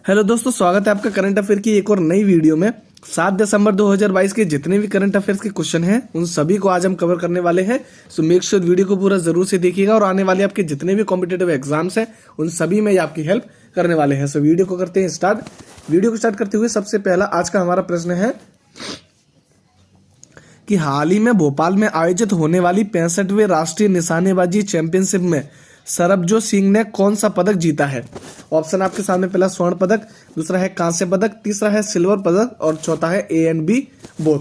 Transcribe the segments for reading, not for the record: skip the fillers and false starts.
Hello दोस्तों, स्वागत है आपका करंट अफेयर की एक और नई वीडियो में। 7 दिसंबर 2022 के जितने भी करंट अफेयर्स के क्वेश्चन हैं उन सभी को आज हम कवर करने वाले हैं। सो मेक श्योर वीडियो को पूरा जरूर से देखिएगा और आने वाले आपके जितने भी कॉम्पिटेटिव एग्जाम्स हैं उन सभी में आपकी हेल्प करने वाले हैं। सो वीडियो को करते हैं स्टार्ट। वीडियो को स्टार्ट करते हुए सबसे पहला आज का हमारा प्रश्न है कि हाल ही में भोपाल में आयोजित होने वाली 65वें राष्ट्रीय निशानेबाजी चैंपियनशिप में सरबजोत सिंह ने कौन सा पदक जीता है। ऑप्शन आपके सामने, पहला स्वर्ण पदक, दूसरा है कांस्य पदक, तीसरा है सिल्वर पदक और चौथा है ए एंड बी बोथ।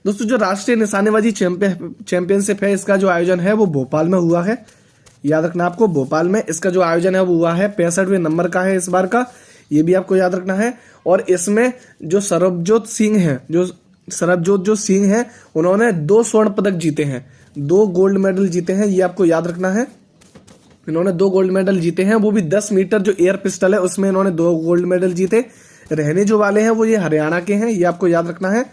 दोस्तों, जो राष्ट्रीय निशानेबाजी चैंपियनशिप है इसका जो आयोजन है वो भोपाल में हुआ है। याद रखना आपको, भोपाल में इसका जो आयोजन है वो हुआ है। 65वें नंबर का है इस बार का, ये भी आपको याद रखना है। और इसमें जो सरबजोत सिंह है उन्होंने 2 स्वर्ण पदक जीते हैं, 2 गोल्ड मेडल जीते हैं, ये आपको याद रखना है। इन्होंने 2 गोल्ड मेडल जीते हैं, वो भी 10 मीटर जो एयर पिस्टल है उसमें इन्होंने 2 गोल्ड मेडल जीते। रहने जो वाले हैं वो ये हरियाणा के हैं, ये आपको याद रखना है।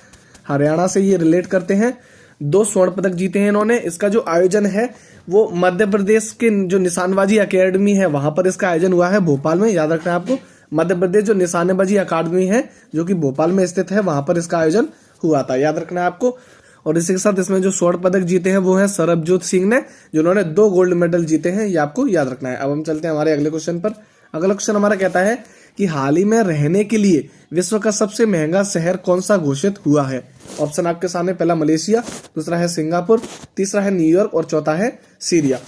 हरियाणा से ये रिलेट करते हैं। 2 स्वर्ण पदक जीते हैं इन्होंने। इसका जो आयोजन है वो मध्य प्रदेश के जो निशानबाजी अकेडमी है वहां पर इसका आयोजन हुआ है, भोपाल में। याद रखना है आपको, मध्य प्रदेश जो निशानेबाजी अकादमी है जो कि भोपाल में स्थित है वहां पर इसका आयोजन हुआ था, याद रखना है आपको। और इसी के साथ इसमें जो स्वर्ण पदक जीते हैं वो है सरबजोत सिंह ने, जिन्होंने 2 गोल्ड मेडल जीते हैं, ये आपको याद रखना है। अब हम चलते हैं हमारे अगले क्वेश्चन पर। अगला क्वेश्चन हमारा कहता है कि हाल ही में रहने के लिए विश्व का सबसे महंगा शहर कौन सा घोषित हुआ है। ऑप्शन आपके सामने, पहला मलेशिया, दूसरा है सिंगापुर, तीसरा है न्यूयॉर्क और चौथा है सीरिया।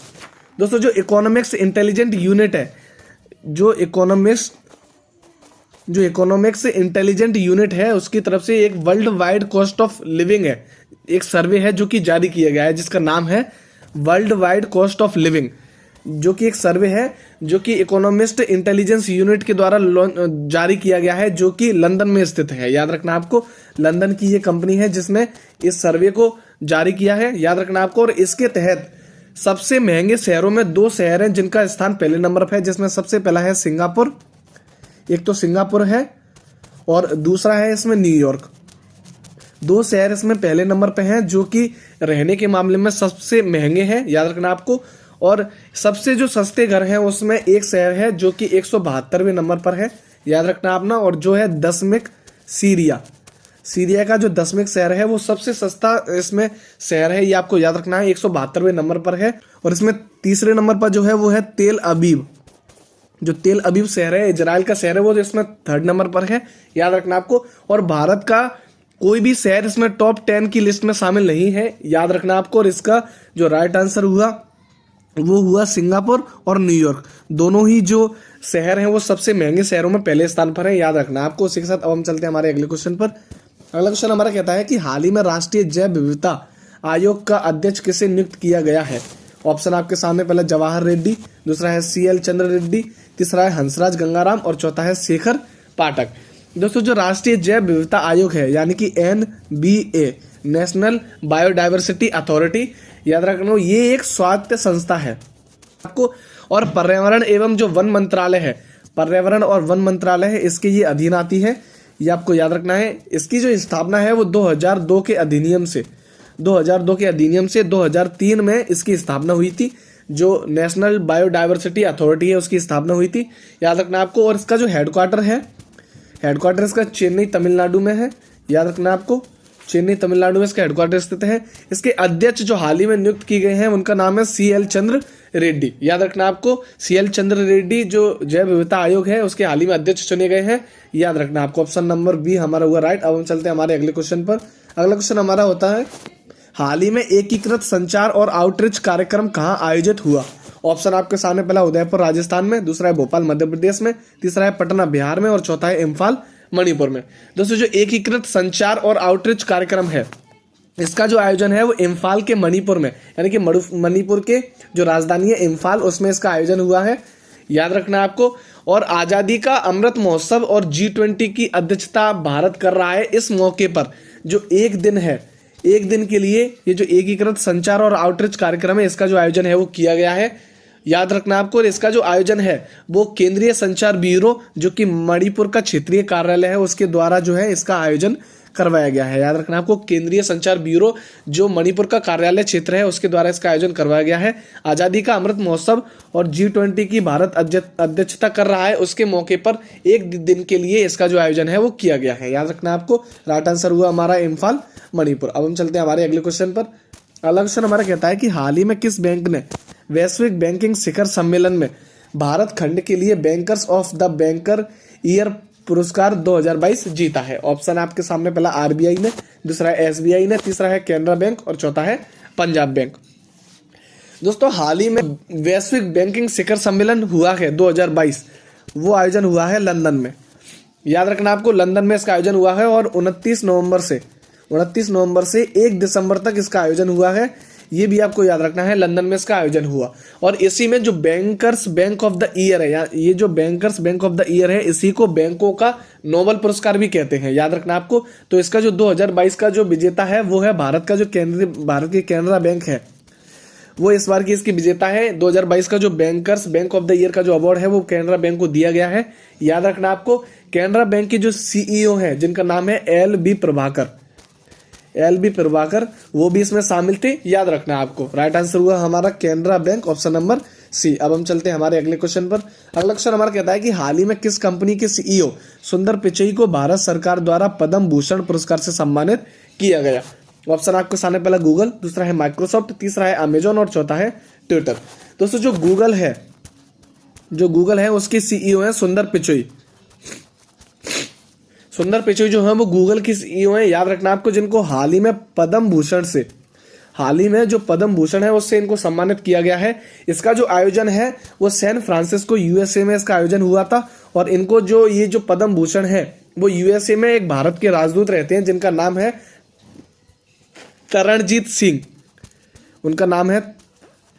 दोस्तों, जो इकोनॉमिक्स इंटेलिजेंट यूनिट है, जो इकोनॉमिक्स इंटेलिजेंट यूनिट है उसकी तरफ से एक world wide cost of living है, एक सर्वे है जो कि जारी किया गया है जिसका नाम है world wide cost of living, जो कि एक सर्वे है जो कि इकोनॉमिस्ट इंटेलिजेंस यूनिट के द्वारा जारी किया गया है, जो कि लंदन में स्थित है। याद रखना आपको, लंदन की ये कंपनी है जिसने इस सर्वे को जारी किया है, याद रखना आपको। और इसके तहत सबसे महंगे शहरों में 2 शहर हैं जिनका स्थान पहले नंबर पर है, जिसमें सबसे पहला है सिंगापुर, एक तो सिंगापुर है और दूसरा है इसमें न्यूयॉर्क। 2 शहर इसमें पहले नंबर पे हैं जो कि रहने के मामले में सबसे महंगे हैं, याद रखना आपको। और सबसे जो सस्ते घर हैं उसमें एक शहर है जो कि 172वें नंबर पर है, याद रखना आप ना। और जो है दशमिक सीरिया का जो दशमिक शहर है वो सबसे सस्ता इसमें शहर है, ये आपको याद रखना है, 172वें नंबर पर है। और इसमें तीसरे नंबर पर जो है वो है तेल अबीब, जो तेल अबीब शहर है इजराइल का शहर है, वो इसमें 3rd नंबर पर है, याद रखना आपको। और भारत का कोई भी शहर इसमें टॉप 10 की लिस्ट में शामिल नहीं है, याद रखना आपको। और इसका जो राइट आंसर हुआ वो हुआ सिंगापुर और न्यूयॉर्क। दोनों ही जो शहर हैं वो सबसे महंगे शहरों में पहले स्थान पर है, याद रखना आपको। उसी के साथ अब हम चलते हैं हमारे अगले क्वेश्चन पर। अगला क्वेश्चन हमारा कहता है कि हाल ही में राष्ट्रीय जैव विविधता आयोग का अध्यक्ष किसे नियुक्त किया गया है। ऑप्शन आपके सामने, पहला जवाहर रेड्डी, दूसरा है CL चंद्र रेड्डी, तीसरा है हंसराज गंगाराम और चौथा है शेखर पाठक। दोस्तों, जो राष्ट्रीय जैव विविधता आयोग है यानी कि NBA, नेशनल बायोडाइवर्सिटी अथॉरिटी, याद रखना, ये एक स्वायत्त संस्था है आपको। और पर्यावरण एवं जो वन मंत्रालय है, पर्यावरण और वन मंत्रालय है, इसके ये अधीन आती है, ये आपको याद रखना है। इसकी जो स्थापना है वो 2002 के अधिनियम से 2003 में इसकी स्थापना हुई थी। जो नेशनल बायोडाइवर्सिटी अथॉरिटी है उसकी स्थापना हुई थी, याद रखना आपको। और इसका जो हेडक्वार्टर इसका चेन्नई तमिलनाडु में है, याद रखना आपको, चेन्नई तमिलनाडु में इसका हेडक्वार्टर स्थित है। इसके अध्यक्ष जो हाल ही में नियुक्त किए गए हैं उनका नाम है CL चंद्र रेड्डी, याद रखना आपको। CL चंद्र रेड्डी जो जैव विविधता आयोग है उसके हाल ही में अध्यक्ष चुने गए हैं, याद रखना आपको। ऑप्शन नंबर बी हमारा हुआ राइट। अब हम चलते हैं हमारे अगले क्वेश्चन पर। अगला क्वेश्चन हमारा होता है, हाल ही में एकीकृत संचार और आउटरीच कार्यक्रम कहाँ आयोजित हुआ। ऑप्शन आपके सामने, पहला उदयपुर राजस्थान में, दूसरा है भोपाल मध्य प्रदेश में, तीसरा है पटना बिहार में और चौथा है इम्फाल मणिपुर में। दोस्तों, जो एकीकृत संचार और आउटरीच कार्यक्रम है इसका जो आयोजन है वो इम्फाल के मणिपुर में, यानी कि मणिपुर के जो राजधानी है इम्फाल, उसमें इसका आयोजन हुआ है, याद रखना आपको। और आजादी का अमृत महोत्सव और G20 की अध्यक्षता भारत कर रहा है। इस मौके पर जो एक दिन के लिए ये जो एकीकृत संचार और आउटरीच कार्यक्रम है इसका जो आयोजन है वो किया गया है, याद रखना आपको। और इसका जो आयोजन है वो केंद्रीय संचार ब्यूरो जो कि मणिपुर का क्षेत्रीय कार्यालय है उसके द्वारा जो है इसका आयोजन करवाया गया है। याद रखना आपको, केंद्रीय संचार ब्यूरो जो मणिपुर का कार्यालय क्षेत्र है उसके द्वारा इसका आयोजन करवाया गया है। आज़ादी का अमृत महोत्सव और G20 की भारत अध्यक्षता कर रहा है, उसके मौके पर एक दिन के लिए इसका जो आयोजन है वो किया गया है। याद रखना आपको, राइट आंसर हुआ हमारा इम्फाल मणिपुर। अब हम चलते हैं हमारे अगले क्वेश्चन पर। अगला क्वेश्चन हमारा कहता है कि हाल ही में किस बैंक ने वैश्विक बैंकिंग शिखर सम्मेलन में भारत खंड के लिए bankers of the banker year पुरस्कार 2022 जीता है। ऑप्शन आपके सामने, पहला RBI ने, दूसरा है SBI ने, तीसरा है कैनरा बैंक और चौथा है पंजाब बैंक। दोस्तों, हाल ही में वैश्विक बैंकिंग शिखर सम्मेलन हुआ है 2022, वो आयोजन हुआ है लंदन में। याद रखना आपको, लंदन में इसका आयोजन हुआ है और 29 नवंबर से 1 दिसंबर तक इसका आयोजन हुआ है। ये भी आपको याद रखना है, लंदन में इसका आयोजन हुआ। और इसी में जो bankers bank of the year है, ये जो bankers bank of the year है, इसी को बैंकों का नोबेल पुरस्कार भी कहते हैं। याद रखना आपको। तो इसका जो 2022 का जो विजेता है वो है भारत का जो भारत की कैनरा बैंक है, वो इस बार की इसकी विजेता है। 2022 का जो bankers bank of the year का जो अवार्ड है वो कैनरा बैंक को दिया गया है। याद रखना आपको, कैनरा बैंक के जो CEO हैं जिनका नाम है LB प्रभाकर, वो भी इसमें शामिल थे। याद रखना आपको, राइट आंसर हुआ हमारा Canara bank, option number C। अब हम चलते हैं हमारे अगले क्वेश्चन पर। अगला क्वेश्चन हमारा कहता है कि हाल ही में किस कंपनी के CEO सुंदर पिचई को भारत सरकार द्वारा पद्म भूषण पुरस्कार से सम्मानित किया गया। ऑप्शन आपके सामने, पहला गूगल, दूसरा है माइक्रोसॉफ्ट, तीसरा है अमेजॉन और चौथा है ट्विटर। दोस्तों, जो गूगल है उसके CEO है सुंदर पिचई जो है वो गूगल की CEO है। याद रखना आपको, जिनको हाल ही में जो पद्म भूषण है उससे इनको सम्मानित किया गया है। इसका जो आयोजन है वो सैन फ्रांसिस्को USA में इसका आयोजन हुआ था। और इनको ये जो पद्म भूषण है वो USA में एक भारत के राजदूत रहते हैं जिनका नाम है तरणजीत सिंह। उनका नाम है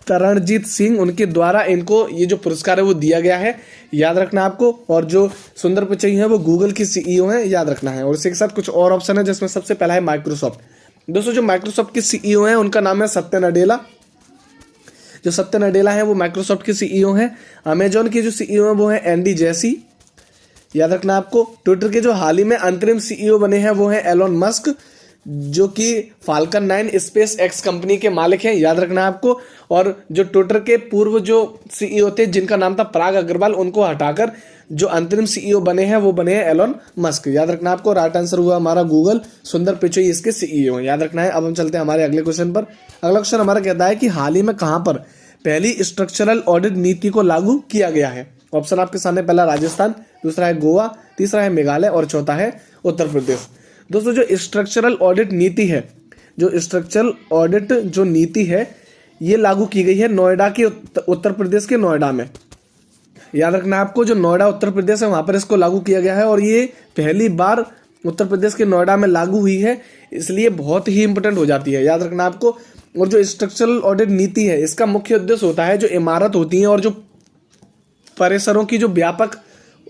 तरणजीत सिंह, उनके द्वारा इनको ये जो पुरस्कार है वो दिया गया है। याद रखना आपको। और जो सुंदर पिचई है वो गूगल की CEO है, याद रखना है। और इसी के साथ कुछ और ऑप्शन है जिसमें सबसे पहला है माइक्रोसॉफ्ट। दोस्तों, जो माइक्रोसॉफ्ट के CEO हैं उनका नाम है सत्य नडेला। जो सत्य नडेला है वो माइक्रोसॉफ्ट के CEO हैं। अमेजॉन के जो CEO हैं वो है एंडी जेसी। याद रखना आपको। ट्विटर के जो हाल ही में अंतरिम CEO बने हैं वो है एलोन मस्क, जो कि फाल्कन 9 स्पेस एक्स कंपनी के मालिक हैं। याद रखना आपको। और जो ट्विटर के पूर्व जो CEO थे जिनका नाम था पराग अग्रवाल, उनको हटाकर जो अंतरिम CEO बने हैं वो बने हैं एलोन मस्क। याद रखना आपको, राइट आंसर हुआ हमारा गूगल, सुंदर पिचई इसके CEO हैं। याद रखना है। अब हम चलते हैं हमारे अगले क्वेश्चन पर। अगला क्वेश्चन हमारा कहता है कि हाल ही में कहां पर पहली स्ट्रक्चरल ऑडिट नीति को लागू किया गया है। ऑप्शन आपके सामने, पहला राजस्थान, दूसरा है गोवा, तीसरा है मेघालय और चौथा है उत्तर प्रदेश। दोस्तों, जो स्ट्रक्चरल ऑडिट नीति है ये लागू की गई है नोएडा के उत्तर प्रदेश के नोएडा में। याद रखना आपको, जो नोएडा उत्तर प्रदेश है वहां पर इसको लागू किया गया है और ये पहली बार उत्तर प्रदेश के नोएडा में लागू हुई है, इसलिए बहुत ही इंपॉर्टेंट हो जाती है। याद रखना आपको। और जो स्ट्रक्चरल ऑडिट नीति है इसका मुख्य उद्देश्य होता है जो इमारत होती है और जो परिसरों की जो व्यापक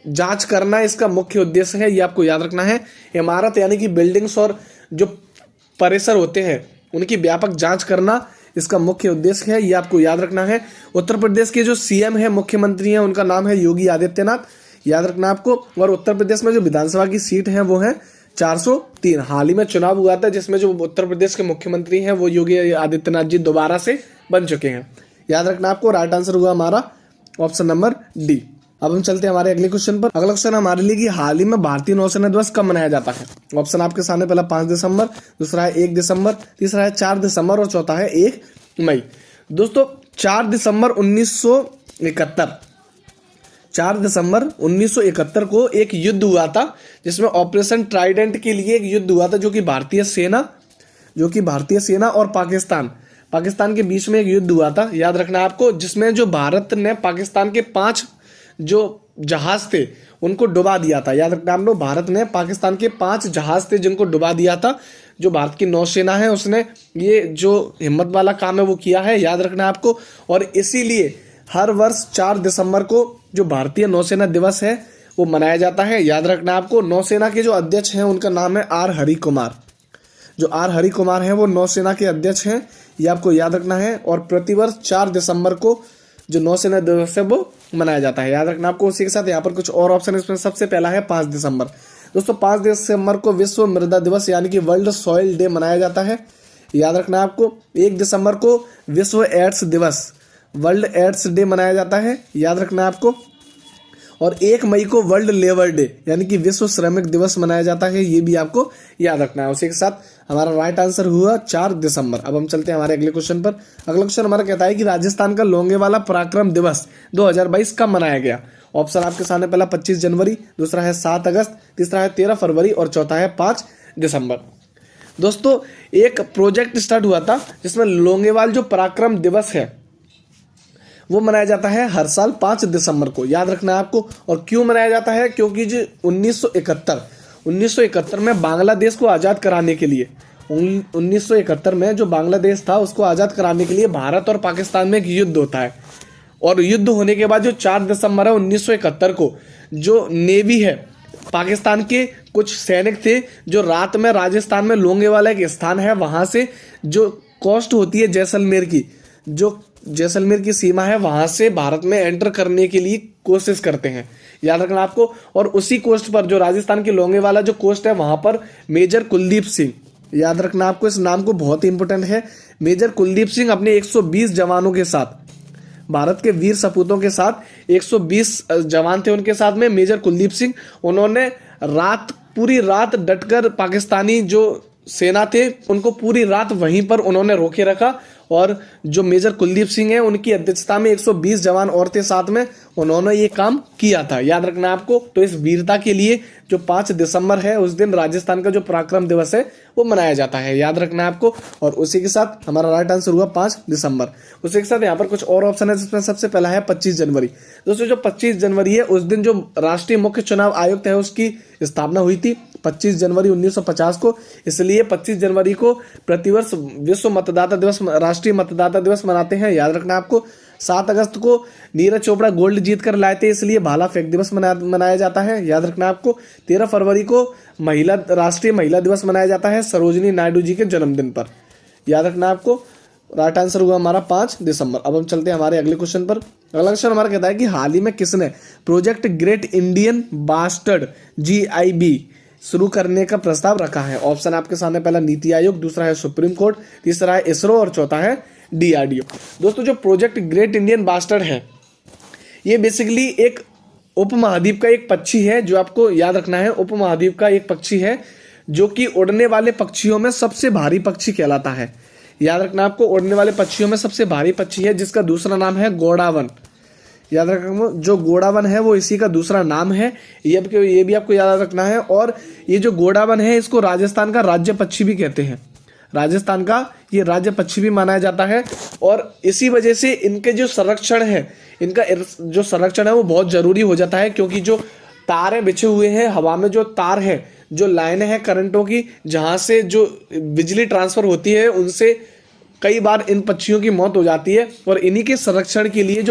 जांच करना इसका मुख्य उद्देश्य है। ये आपको याद रखना है। इमारत यानी कि बिल्डिंग्स और जो परिसर होते हैं उनकी व्यापक जांच करना इसका मुख्य उद्देश्य है। ये आपको याद रखना है। उत्तर प्रदेश के जो CM है, मुख्यमंत्री हैं, उनका नाम है योगी आदित्यनाथ। याद रखना आपको। और उत्तर प्रदेश में जो विधानसभा की सीट है वो है 403। हाल ही में चुनाव हुआ था जिसमें जो उत्तर प्रदेश के मुख्यमंत्री हैं वो योगी आदित्यनाथ जी दोबारा से बन चुके हैं। याद रखना आपको, राइट आंसर हुआ हमारा ऑप्शन नंबर D। अब हम चलते हैं हमारे अगले क्वेश्चन पर। अगला क्वेश्चन हमारे लिए कि हाल ही में भारतीय नौसेना दिवस कब मनाया जाता है। ऑप्शन आपके सामने, पहला 5 दिसंबर, दूसरा है 1 दिसंबर, तीसरा है 4 दिसंबर और चौथा है 1 मई। दोस्तों, 4 दिसंबर 1971 को एक युद्ध हुआ था जिसमें ऑपरेशन ट्राइडेंट के लिए एक युद्ध हुआ था जो कि भारतीय सेना और पाकिस्तान के बीच में एक युद्ध हुआ था। याद रखना आपको, जिसमें जो भारत ने पाकिस्तान के 5 जो जहाज थे उनको डुबा दिया था। याद रखना आप लोग, भारत ने पाकिस्तान के 5 जहाज थे जिनको डुबा दिया था। जो भारत की नौसेना है उसने ये जो हिम्मत वाला काम है वो किया है। याद रखना आपको। और इसीलिए हर वर्ष 4 दिसंबर को जो भारतीय नौसेना दिवस है वो मनाया जाता है। याद रखना आपको। नौसेना के जो अध्यक्ष हैं उनका नाम है R हरि कुमार। जो R हरि कुमार हैं वो नौसेना के अध्यक्ष हैं, ये आपको याद रखना है। और प्रतिवर्ष 4 दिसंबर को जो नौसेना दिवस है वो मनाया जाता है। याद रखना आपको। उसी के साथ यहाँ पर कुछ और ऑप्शन है, इसमें सबसे पहला है 5 दिसंबर। दोस्तों 5 दिसंबर को विश्व मृदा दिवस यानी कि वर्ल्ड सॉइल डे मनाया जाता है, याद रखना है आपको। 1 दिसंबर को विश्व एड्स दिवस, वर्ल्ड एड्स डे मनाया जाता है, याद रखना है आपको। और 1 मई को वर्ल्ड लेबर डे यानी कि विश्व श्रमिक दिवस मनाया जाता है, ये भी आपको याद रखना है। उसी के साथ हमारा राइट आंसर हुआ 4 दिसंबर। अब हम चलते हैं हमारे अगले क्वेश्चन पर। अगला क्वेश्चन हमारा कहता है कि राजस्थान का लोंगेवाला पराक्रम दिवस 2022 कब मनाया गया। ऑप्शन आपके सामने, पहला 25 जनवरी, दूसरा है 7 अगस्त, तीसरा है 13 फरवरी और चौथा है 5 दिसंबर। दोस्तों एक प्रोजेक्ट स्टार्ट हुआ था जिसमें लोंगेवाल जो पराक्रम दिवस है वो मनाया जाता है हर साल 5 दिसंबर को, याद रखना है आपको। और क्यों मनाया जाता है, क्योंकि जो 1971 में बांग्लादेश को आज़ाद कराने के लिए, 1971 में जो बांग्लादेश था उसको आज़ाद कराने के लिए भारत और पाकिस्तान में एक युद्ध होता है। और युद्ध होने के बाद जो 4 दिसंबर है 1971 को जो नेवी है, पाकिस्तान के कुछ सैनिक थे जो रात में राजस्थान में लोंगेवाला एक स्थान है वहाँ से जो कोस्ट होती है जैसलमेर की, जो जैसलमेर की सीमा है वहां से भारत में एंटर करने के लिए कोशिश करते हैं, याद रखना आपको। और उसी कोस्ट पर जो राजस्थान की लोंगेवाला जो कोस्ट है वहां पर मेजर कुलदीप सिंह, याद रखना आपको, इस नाम को बहुत ही इंपॉर्टेंट है। मेजर कुलदीप सिंह अपने 120 जवानों के साथ, भारत के वीर सपूतों के साथ 120 जवान थे उनके साथ में, मेजर कुलदीप सिंह, उन्होंने पूरी रात डटकर पाकिस्तानी जो सेना थे उनको पूरी रात वहीं पर उन्होंने रोके रखा। और जो मेजर कुलदीप सिंह है उनकी अध्यक्षता में 120 जवान और थे साथ में, उन्होंने ये काम किया था, याद रखना आपको। तो इस वीरता के लिए जो 5 दिसंबर है उस दिन राजस्थान का जो पराक्रम दिवस है वो मनाया जाता है, याद रखना आपको। और उसी के साथ हमारा राइट आंसर हुआ 5 दिसंबर। उसी के साथ यहाँ पर कुछ और ऑप्शन है जिसमें सबसे पहला है 25 जनवरी। दोस्तों जो 25 जनवरी है उस दिन जो राष्ट्रीय मुख्य चुनाव आयुक्त है उसकी स्थापना हुई थी 25 जनवरी 1950 को, इसलिए 25 जनवरी को प्रतिवर्ष विश्व मतदाता दिवस, राष्ट्रीय मतदाता दिवस मनाते हैं, याद रखना आपको। 7 अगस्त को नीरज चोपड़ा गोल्ड जीत कर लाए थे इसलिए भाला फेंक दिवस मनाया जाता है, याद रखना आपको। 13 फरवरी को राष्ट्रीय महिला दिवस मनाया जाता है सरोजिनी नायडू जी के जन्मदिन पर, याद रखना आपको। राइट आंसर हुआ हमारा 5 दिसंबर। अब हम चलते हैं हमारे अगले क्वेश्चन पर। अगला क्वेश्चन हमारा कहता है कि हाल ही में किसने project great Indian bustard GIB शुरू करने का प्रस्ताव रखा है। ऑप्शन आपके सामने, पहला नीति आयोग, दूसरा है सुप्रीम कोर्ट, तीसरा है इसरो और चौथा है DRDO। दोस्तों जो प्रोजेक्ट ग्रेट इंडियन बास्टर्ड है ये बेसिकली एक उपमहाद्वीप का एक पक्षी है, जो आपको याद रखना है, उपमहाद्वीप का एक पक्षी है जो कि उड़ने वाले पक्षियों में सबसे भारी पक्षी कहलाता है, याद रखना आपको। उड़ने वाले पक्षियों में सबसे भारी पक्षी है जिसका दूसरा नाम है गोडावन, याद रखना। जो गोडावन है वो इसी का दूसरा नाम है, ये भी आपको याद रखना है। और ये जो गोडावन है इसको राजस्थान का राज्य पक्षी भी कहते हैं, राजस्थान का ये राज्य पक्षी भी माना जाता है। और इसी वजह से इनके जो संरक्षण है, इनका जो संरक्षण है वो बहुत जरूरी हो जाता है, क्योंकि जो तारें बिछे हुए हैं हवा में, जो तार है, जो लाइनें हैं करंटों की, जहाँ से जो बिजली ट्रांसफर होती है उनसे कई बार इन पक्षियों की मौत हो जाती है। और इन्हीं के संरक्षण के लिए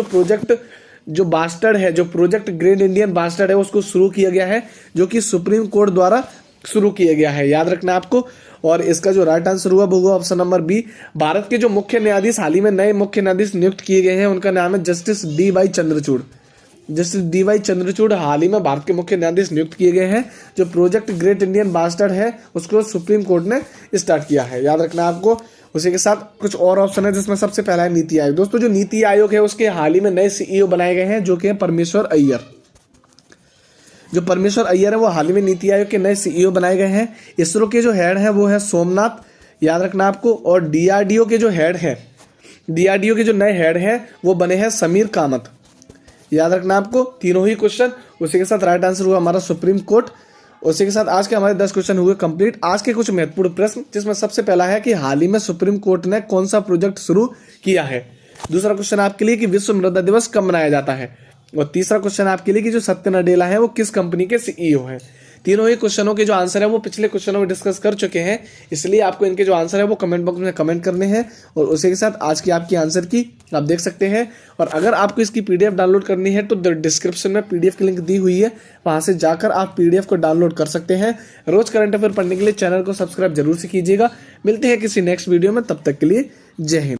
जो बास्टर्ड है, जो प्रोजेक्ट ग्रेट इंडियन बास्टर्ड है उसको शुरू किया गया है, जो कि सुप्रीम कोर्ट द्वारा शुरू किया गया है, याद रखना आपको। और इसका जो राइट आंसर हुआ वो ऑप्शन नंबर बी। भारत के जो मुख्य न्यायाधीश, हाल ही में नए मुख्य न्यायाधीश नियुक्त किए गए हैं, उनका नाम है justice DY Chandrachud. Justice DY Chandrachud हाल ही में भारत के मुख्य न्यायाधीश नियुक्त किए गए हैं। जो प्रोजेक्ट ग्रेट इंडियन बास्टर्ड है उसको सुप्रीम कोर्ट ने स्टार्ट किया है, याद रखना आपको। उसी के साथ कुछ और ऑप्शन है जिसमें सबसे पहला है नीति आयोग। दोस्तों जो नीति आयोग है उसके हाल ही में नए CEO बनाए गए हैं, जो कि है परमेश्वर अय्यर। जो परमेश्वर अय्यर है वो हाल ही में नीति आयोग के नए CEO बनाए गए हैं। इसरो के जो हेड है वो है सोमनाथ, याद रखना आपको। और DRDO के जो हेड है, DRDO के जो नए हेड हैं वो बने हैं समीर कामत, याद रखना आपको। तीनों ही क्वेश्चन। उसी के साथ राइट आंसर हुआ हमारा सुप्रीम कोर्ट। उसी के साथ आज के हमारे 10 क्वेश्चन हुए कंप्लीट। आज के कुछ महत्वपूर्ण प्रश्न, जिसमें सबसे पहला है कि हाल ही में सुप्रीम कोर्ट ने कौन सा प्रोजेक्ट शुरू किया है। दूसरा क्वेश्चन आपके लिए कि विश्व मृदा दिवस कब मनाया जाता है। और तीसरा क्वेश्चन आपके लिए कि जो सत्य नडेला है वो किस कंपनी के CEO है। तीनों ही क्वेश्चनों के जो आंसर है वो पिछले क्वेश्चनों में डिस्कस कर चुके हैं, इसलिए आपको इनके जो आंसर है वो कमेंट बॉक्स में कमेंट करने हैं। और उसी के साथ आज की आपकी आंसर की आप देख सकते हैं। और अगर आपको इसकी PDF डाउनलोड करनी है तो डिस्क्रिप्शन में PDF की लिंक दी हुई है, वहां से जाकर आप PDF को डाउनलोड कर सकते हैं। रोज करंट अफेयर पढ़ने के लिए चैनल को सब्सक्राइब जरूर से कीजिएगा। मिलते हैं किसी नेक्स्ट वीडियो में, तब तक के लिए जय हिंद।